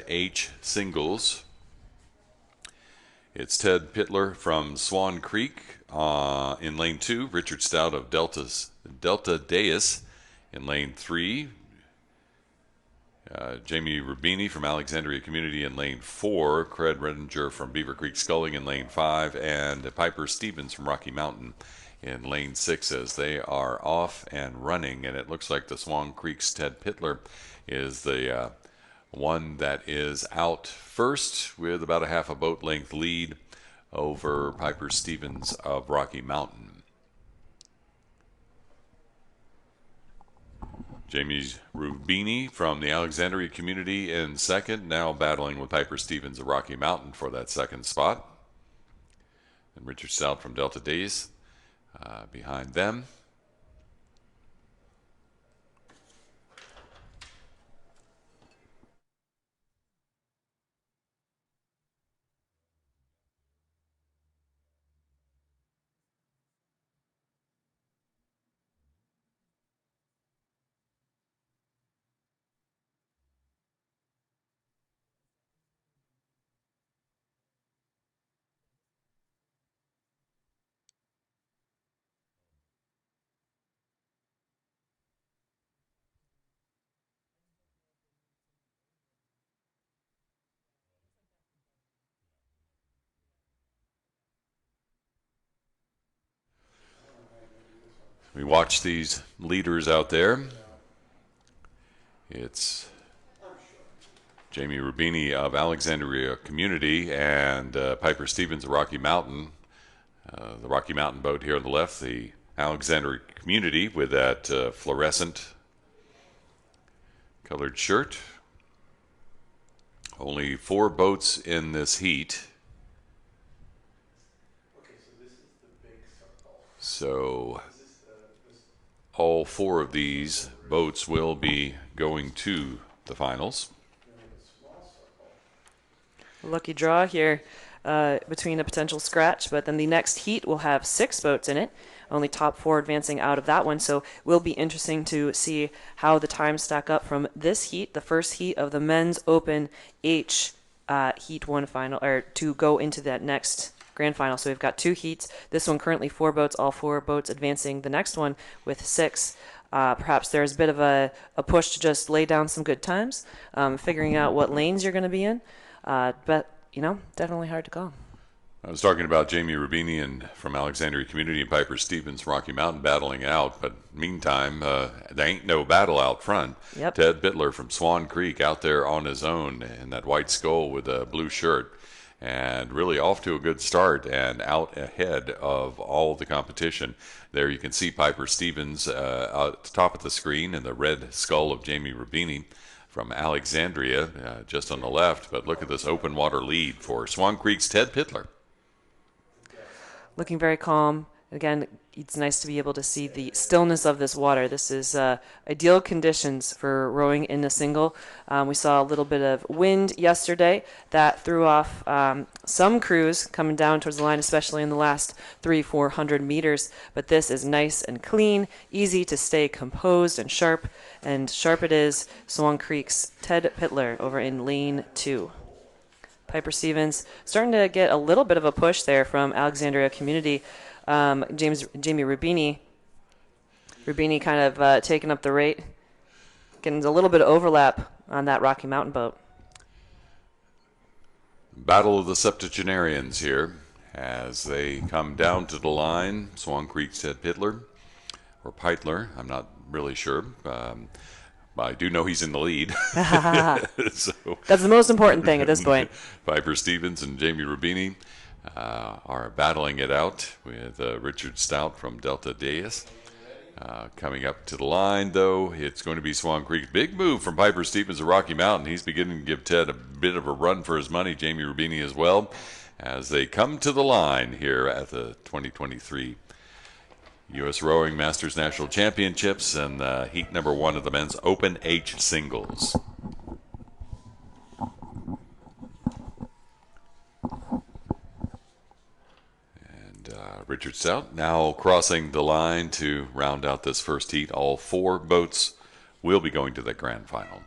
H singles. It's Ted Pittler from Swan Creek in lane 2. Richard Stout of Delta Deus in lane 3. Jamie Rubini from Alexandria Community in lane 4. Craig Redinger from Beaver Creek Sculling in lane 5. And Piper Stevens from Rocky Mountain in lane 6 as they are off and running. And it looks like the Swan Creek's Ted Pittler is the one that is out first with about a half a boat length lead over Piper Stevens of Rocky Mountain. Jamie Rubini from the Alexandria Community in second, now battling with Piper Stevens of Rocky Mountain for that second spot. And Richard Stout from Delta Days behind them. We watch these leaders out there. It's Jamie Rubini of Alexandria Community and Piper Stevens of Rocky Mountain. The Rocky Mountain boat here on the left, the Alexandria Community with that fluorescent colored shirt. Only 4 boats in this heat. So all 4 of these boats will be going to the finals. Lucky draw here between a potential scratch, but then the next heat will have 6 boats in it, only top 4 advancing out of that one, so will be interesting to see how the times stack up from this heat, the first heat of the men's open H heat 1 final, or to go into that next grand final. So we've got 2 heats, this one currently 4 boats, all 4 boats advancing the next one with 6. Perhaps there's a bit of a push to just lay down some good times, figuring out what lanes you're going to be in. But, you know, definitely hard to call. I was talking about Jamie Rubini and from Alexandria Community and Piper Stevens, Rocky Mountain battling out. But meantime, there ain't no battle out front. Yep. Ted Bittler from Swan Creek out there on his own in that white skull with a blue shirt. And really off to a good start and out ahead of all the competition. There you can see Piper Stevens at the top of the screen and the red skull of Jamie Rubini from Alexandria just on the left. But look at this open water lead for Swan Creek's Ted Pittler. Looking very calm. Again, it's nice to be able to see the stillness of this water. This is ideal conditions for rowing in a single. We saw a little bit of wind yesterday that threw off some crews coming down towards the line, especially in the last 300-400 meters. But this is nice and clean, easy to stay composed and sharp it is. Swan Creek's Ted Pittler over in lane 2. Piper Stevens starting to get a little bit of a push there from Alexandria Community. Jamie Rubini kind of taking up the rate, getting a little bit of overlap on that Rocky Mountain boat. Battle of the septuagenarians here as they come down to the line. Swan Creek's Ted Pittler, or Peitler, I'm not really sure. I do know he's in the lead. So, that's the most important thing at this point. Piper Stevens and Jamie Rubini are battling it out with Richard Stout from Delta Deus. Coming up to the line, though, it's going to be Swan Creek. Big move from Piper Stevens of Rocky Mountain. He's beginning to give Ted a bit of a run for his money, Jamie Rubini as well, as they come to the line here at the 2023 U.S. Rowing Masters National Championships and heat number 1 of the men's Open H singles. And Richard Stout now crossing the line to round out this first heat. All 4 boats will be going to the grand final.